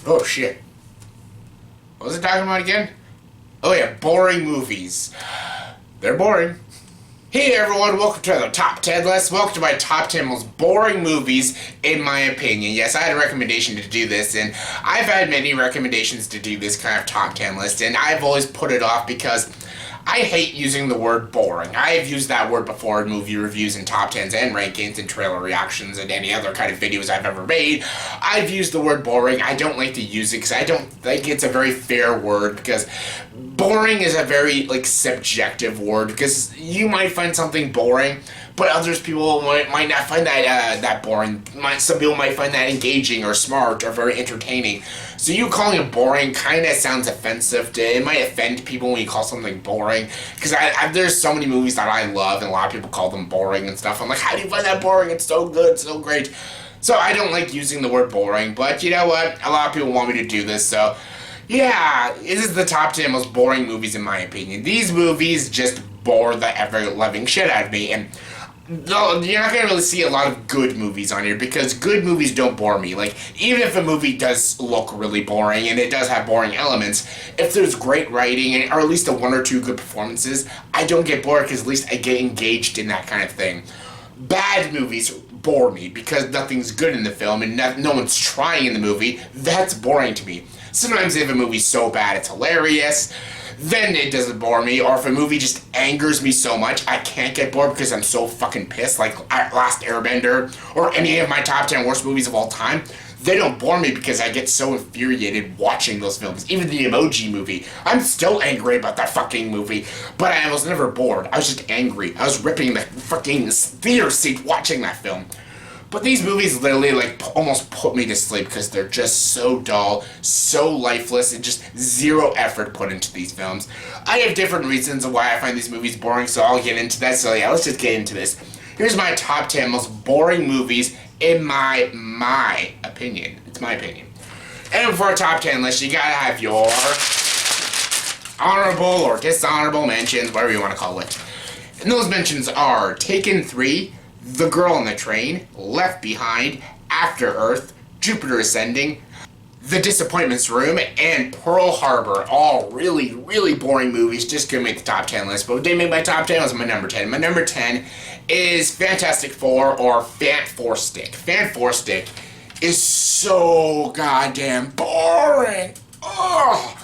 Oh shit. What was it talking about again? Oh yeah, boring movies. They're boring. Hey everyone, welcome to the Top 10 list. Welcome to my top 10 most boring movies, in my opinion. Yes, I had a recommendation to do this, and I've had many recommendations to do this kind of top 10 list, and I've always put it off because I hate using the word boring. I've used that word before in movie reviews and top 10s and rankings and trailer reactions and any other kind of videos I've ever made. I've used the word boring. I don't like to use it because I don't think it's a very fair word, because boring is a very subjective word, because you might find something boring, but people might not find that boring. Some people might find that engaging or smart or very entertaining. So you calling it boring kind of sounds offensive. It might offend people when you call something boring, because there's so many movies that I love and a lot of people call them boring and stuff. I'm like, how do you find that boring? It's so good, so great. So I don't like using the word boring, but you know what? A lot of people want me to do this, so yeah, this is the top 10 most boring movies in my opinion. These movies just bore the ever-loving shit out of me, and you're not going to really see a lot of good movies on here, because good movies don't bore me. Even if a movie does look really boring, and it does have boring elements, if there's great writing, or at least one or two good performances, I don't get bored, because at least I get engaged in that kind of thing. Bad movies bore me, because nothing's good in the film, and no one's trying in the movie. That's boring to me. Sometimes if a movie's so bad it's hilarious, then it doesn't bore me. Or if a movie just angers me so much, I can't get bored because I'm so fucking pissed, like Last Airbender, or any of my top 10 worst movies of all time. They don't bore me because I get so infuriated watching those films. Even the Emoji Movie. I'm still angry about that fucking movie, but I was never bored. I was just angry. I was ripping the fucking theater seat watching that film. But these movies literally almost put me to sleep because they're just so dull, so lifeless, and just zero effort put into these films. I have different reasons of why I find these movies boring, so I'll get into that. So yeah, let's just get into this. Here's my top 10 most boring movies in my opinion. It's my opinion. And for a top 10 list, you gotta have your honorable or dishonorable mentions, whatever you want to call it. And those mentions are Taken 3, The Girl on the Train, Left Behind, After Earth, Jupiter Ascending, The Disappointments Room, and Pearl Harbor. All really, really boring movies. Just couldn't make the top 10 list. But what did make my top 10 was my number 10. My number 10 is Fantastic Four, or Fant Four Stick. Fant Four Stick is so goddamn boring. Oh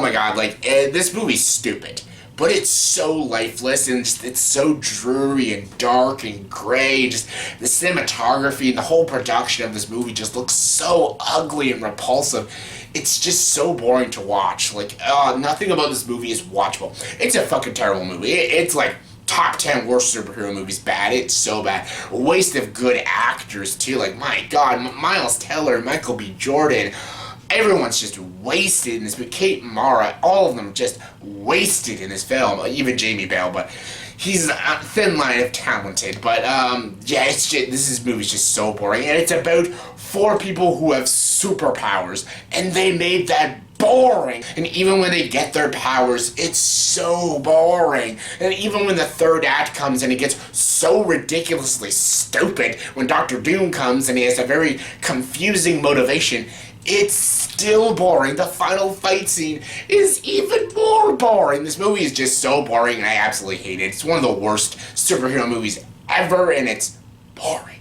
my god, this movie's stupid. But it's so lifeless, and it's so dreary and dark and gray. Just the cinematography and the whole production of this movie just looks so ugly and repulsive. It's just so boring to watch. Nothing about this movie is watchable. It's a fucking terrible movie. It's top 10 worst superhero movies bad. It's so bad. A waste of good actors, too. My god, Miles Teller, Michael B. Jordan. Everyone's just wasted in this movie. Kate Mara, all of them just wasted in this film. Even Jamie Bell, but he's a thin line of talented. But yeah, this movie's just so boring, and it's about 4 people who have superpowers, and they made that boring. And even when they get their powers, it's so boring. And even when the third act comes and it gets so ridiculously stupid, when Dr. Doom comes and he has a very confusing motivation, it's still boring. The final fight scene is even more boring. This movie is just so boring, and I absolutely hate it. It's one of the worst superhero movies ever, and it's boring.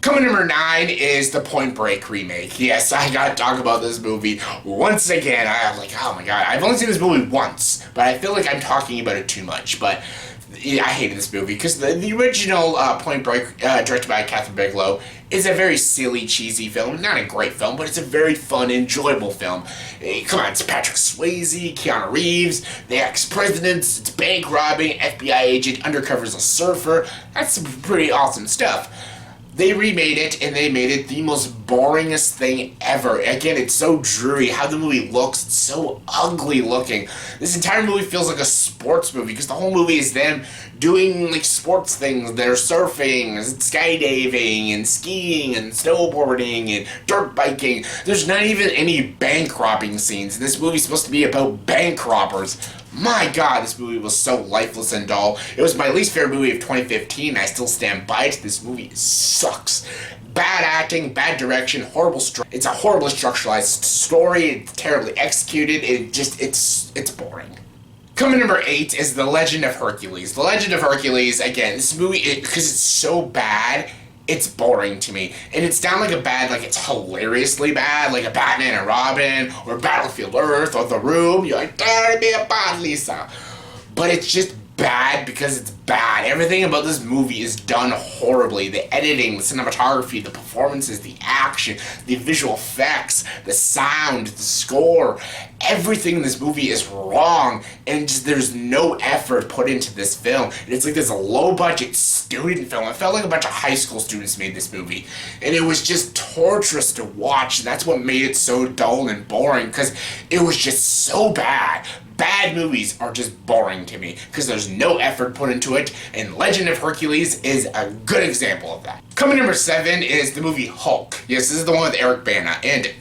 Coming number 9 is the Point Break remake. Yes, I gotta talk about this movie once again. I'm like, oh my god, I've only seen this movie once, but I feel like I'm talking about it too much. But yeah, I hated this movie because the original Point Break, directed by Catherine Bigelow, is a very silly, cheesy film. Not a great film, but it's a very fun, enjoyable film. Come on, it's Patrick Swayze, Keanu Reeves, the ex-presidents, it's bank robbing, FBI agent, undercover's a surfer. That's some pretty awesome stuff. They remade it, and they made it the most boringest thing ever. Again, it's so dreary. How the movie looks, it's so ugly looking. This entire movie feels like a sports movie, because the whole movie is them doing, sports things. They're surfing, and skydiving, and skiing, and snowboarding, and dirt biking. There's not even any bank robbing scenes. This movie's supposed to be about bank robbers. My God, this movie was so lifeless and dull. It was my least favorite movie of 2015, and I still stand by it. This movie sucks. Bad acting, bad direction, it's a horribly structuralized story. It's terribly executed. It's boring. Coming number 8 is The Legend of Hercules. The Legend of Hercules, again, this movie, because it's so bad, it's boring to me. And it's not like it's hilariously bad, like a Batman and Robin, or Battlefield Earth, or The Room. You're like, that'd be a bad Lisa. But it's just bad because it's bad. Everything about this movie is done horribly. The editing, the cinematography, the performances, the action, the visual effects, the sound, the score, everything in this movie is wrong, and there's no effort put into this film. And it's like this low-budget student film. It felt like a bunch of high school students made this movie, and it was just torturous to watch. And that's what made it so dull and boring, because it was just so bad. Bad movies are just boring to me because there's no effort put into it, and Legend of Hercules is a good example of that. Coming number 7 is the movie Hulk. Yes, this is the one with Eric Bana, and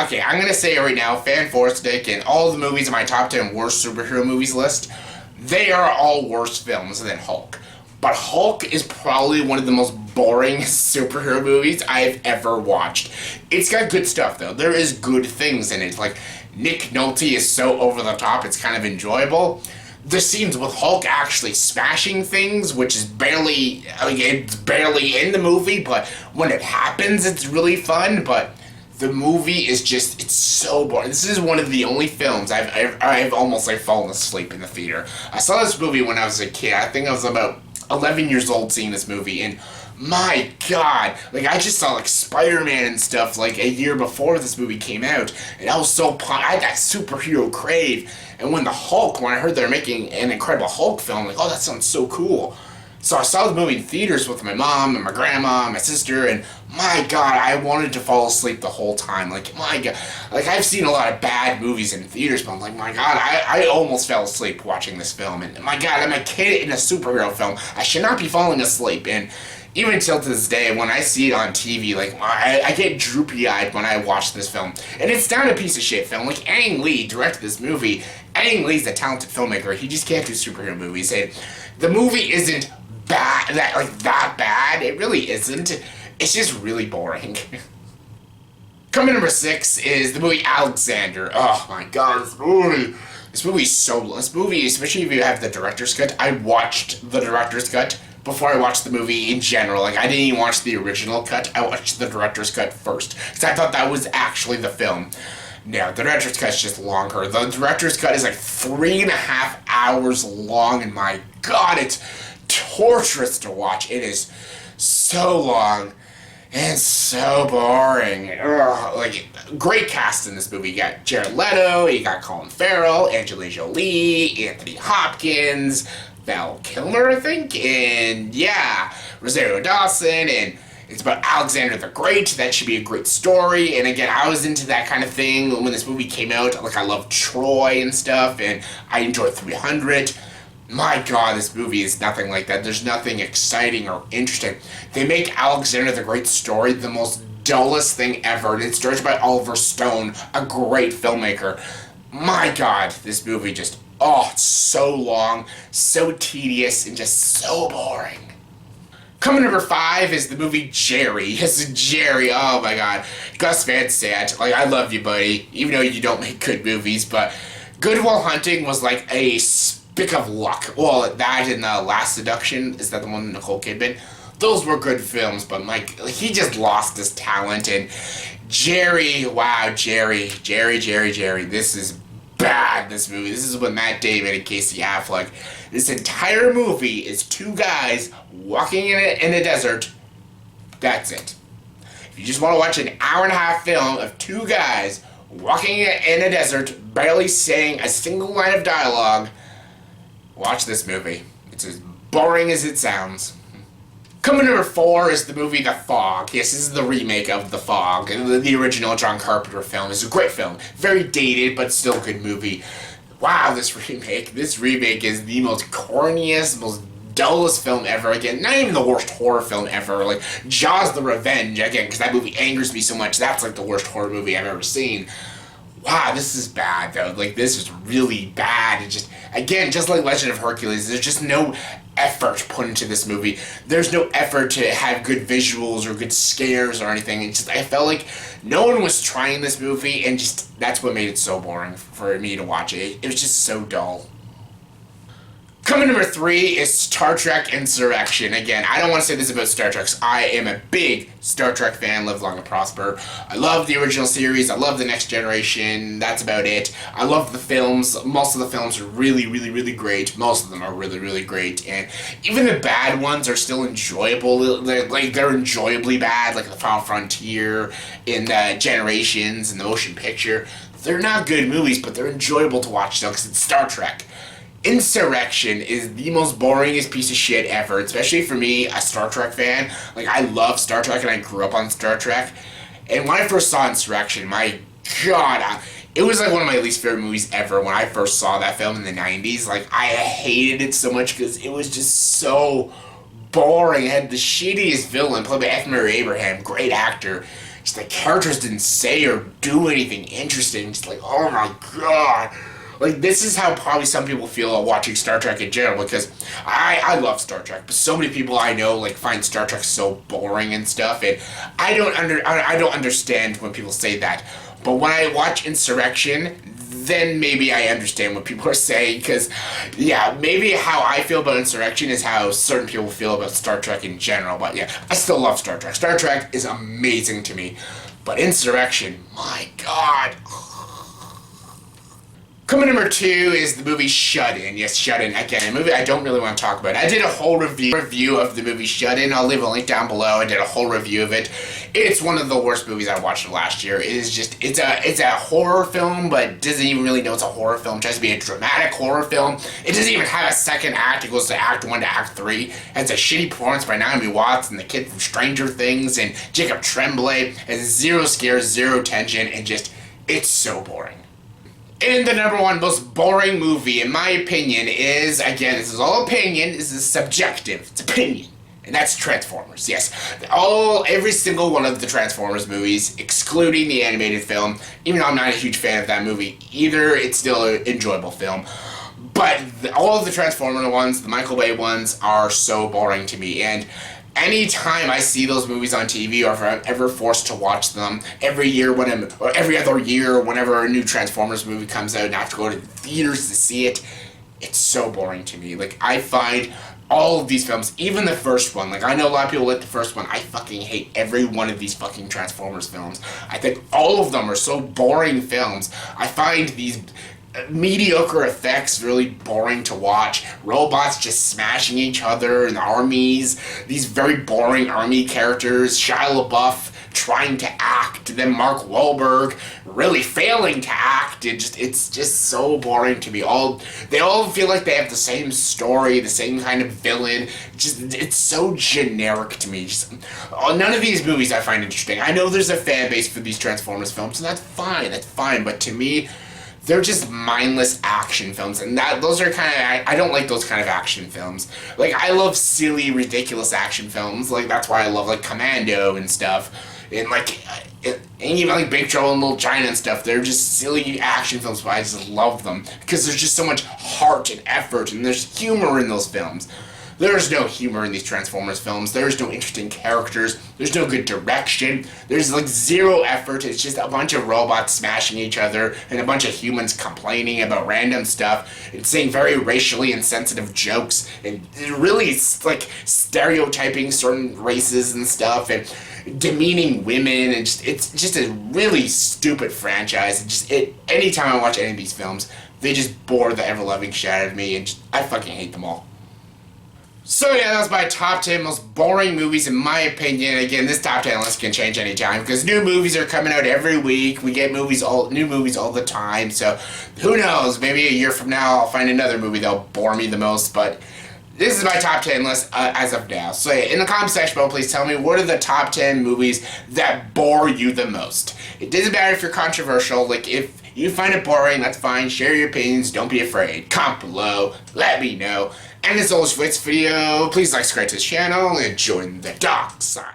okay, I'm gonna say it right now, Fan Forstic and all the movies in my top 10 worst superhero movies list, they are all worse films than Hulk. But Hulk is probably one of the most boring superhero movies I've ever watched. It's got good stuff though. There is good things in it. Like, Nick Nolte is so over the top, it's kind of enjoyable. The scenes with Hulk actually smashing things, which is it's barely in the movie, but when it happens, it's really fun. But the movie is it's so boring. This is one of the only films I've almost fallen asleep in the theater. I saw this movie when I was a kid. I think I was about 11 years old seeing this movie, and my God, I just saw Spider-Man and stuff a year before this movie came out, and I was so pumped. I had that superhero crave, and when I heard they're making an Incredible Hulk film, oh, that sounds so cool. So I saw the movie in theaters with my mom and my grandma and my sister, and my God, I wanted to fall asleep the whole time. My God, I've seen a lot of bad movies in theaters, but I'm like, my God, I almost fell asleep watching this film, and my God, I'm a kid in a superhero film. I should not be falling asleep, and even till to this day, when I see it on TV, I get droopy-eyed when I watch this film. And it's not a piece of shit film. Ang Lee directed this movie. Ang Lee's a talented filmmaker. He just can't do superhero movies. And the movie isn't that bad. It really isn't. It's just really boring. Coming number 6 is the movie Alexander. Oh my God, this movie. This movie, especially if you have the director's cut. I watched the director's cut before I watched the movie in general. I didn't even watch the original cut. I watched the director's cut first, because I thought that was actually the film. No, the director's cut is just longer. The director's cut is 3.5 hours long, and my God, it's torturous to watch. It is so long and so boring. Ugh, great cast in this movie. You got Jared Leto, you got Colin Farrell, Angelina Jolie, Anthony Hopkins, Val Kilmer, I think, and yeah, Rosario Dawson, and it's about Alexander the Great. That should be a great story. And again, I was into that kind of thing when this movie came out. I love Troy and stuff, and I enjoyed 300. My God, this movie is nothing like that. There's nothing exciting or interesting. They make Alexander the Great story the most dullest thing ever, and it's directed by Oliver Stone, a great filmmaker. My God, this movie it's so long, so tedious, and just so boring. Coming number 5 is the movie Jerry. Yes, Jerry, oh my God. Gus Van Sant, I love you, buddy, even though you don't make good movies, but Good Will Hunting was a spick of luck. Well, that and The Last Seduction, is that the one with Nicole Kidman? Those were good films, but he just lost his talent, and Jerry, wow, Jerry, this is bad, this movie. This is with Matt Damon and Casey Affleck. This entire movie is 2 guys walking in a desert. That's it. If you just want to watch an hour-and-a-half film of 2 guys walking in a desert, barely saying a single line of dialogue, watch this movie. It's as boring as it sounds. Coming number 4 is the movie The Fog. Yes, this is the remake of The Fog. The original John Carpenter film. It's a great film. Very dated, but still a good movie. Wow, this remake. This remake is the most corniest, most dullest film ever. Again, not even the worst horror film ever. Jaws the Revenge, again, because that movie angers me so much. That's the worst horror movie I've ever seen. wow, this is bad though. Like, this is really bad. It just, again, just like Legend of Hercules, there's just no effort put into this movie. There's no effort to have good visuals or good scares or anything. It's just, I felt like no one was trying this movie, and just, that's what made it so boring for me to watch it. It was just so dull. Coming number 3 is Star Trek Insurrection. Again, I don't want to say this about Star Trek. I am a big Star Trek fan, live long and prosper. I love the original series. I love the Next Generation. That's about it. I love the films. Most of the films are really, really, really great. Most of them are really, really great. And even the bad ones are still enjoyable. They're enjoyably bad, like The Final Frontier, in the Generations, and the Motion Picture. They're not good movies, but they're enjoyable to watch still because it's Star Trek. Insurrection is the most boringest piece of shit ever, especially for me, a Star Trek fan. Like, I love Star Trek and I grew up on Star Trek. And when I first saw Insurrection, my god, it was like one of my least favorite movies ever when I first saw that film in the 90s. Like, I hated it so much because it was just so boring. It had the shittiest villain played by F. Murray Abraham, great actor. Just the characters didn't say or do anything interesting. Just like, oh my god. Like, this is how probably some people feel watching Star Trek in general, because I love Star Trek, but so many people I know, like, find Star Trek so boring and stuff, and I don't understand when people say that. But when I watch Insurrection, then maybe I understand what people are saying, because, yeah, maybe how I feel about Insurrection is how certain people feel about Star Trek in general, but yeah, I still love Star Trek. Star Trek is amazing to me, but Insurrection, my god. Coming number 2 is the movie Shut In. Yes, Shut In. Again, a movie I don't really want to talk about. I did a whole review of the movie Shut In. I'll leave a link down below. I did a whole review of it. It's one of the worst movies I watched last year. It is just, it's a horror film, but doesn't even really know it's a horror film. It tries to be a dramatic horror film. It doesn't even have a second act. It goes to act 1 to act 3. It's a shitty performance by Naomi Watts and the kid from Stranger Things and Jacob Tremblay. It has zero scares, zero tension, and just, it's so boring. And the number 1 most boring movie, in my opinion, is, again, this is all opinion, this is subjective, it's opinion, and that's Transformers, yes. Every single one of the Transformers movies, excluding the animated film, even though I'm not a huge fan of that movie either, it's still an enjoyable film. But all of the Transformer ones, the Michael Bay ones, are so boring to me, and anytime I see those movies on TV, or if I'm ever forced to watch them, every other year, whenever a new Transformers movie comes out and I have to go to the theaters to see it, it's so boring to me. Like, I find all of these films, even the first one, like, I know a lot of people like the first one, I fucking hate every one of these fucking Transformers films. I think all of them are so boring films. I find these mediocre effects really boring to watch. Robots just smashing each other in armies. These very boring army characters. Shia LaBeouf trying to act. Then Mark Wahlberg really failing to act. It's just so boring to me. They all feel like they have the same story, the same kind of villain. It's so generic to me. None of these movies I find interesting. I know there's a fan base for these Transformers films, and that's fine. But to me, they're just mindless action films, and those are kind of, I don't like those kind of action films. Like, I love silly, ridiculous action films. Like, that's why I love, like, Commando and stuff. And, like, and even, like, Big Trouble in Little China and stuff. They're just silly action films, but I just love them. Because there's just so much heart and effort, and there's humor in those films. There's no humor in these Transformers films. There's no interesting characters. There's no good direction. There's, like, zero effort. It's just a bunch of robots smashing each other and a bunch of humans complaining about random stuff and saying very racially insensitive jokes and really, like, stereotyping certain races and stuff and demeaning women, and it's just a really stupid franchise. Anytime I watch any of these films, they just bore the ever-loving shit out of me, and I fucking hate them all. So yeah, that was my top 10 most boring movies in my opinion. Again, this top 10 list can change anytime because new movies are coming out every week. We get new movies all the time, so who knows, maybe a year from now I'll find another movie that'll bore me the most, but this is my top 10 list as of now. So yeah, in the comment section below, please tell me what are the top 10 movies that bore you the most. It doesn't matter if you're controversial, like if you find it boring, that's fine, share your opinions, don't be afraid. Comment below, let me know. And as always for this video, please like, subscribe to this channel, and join the dark side.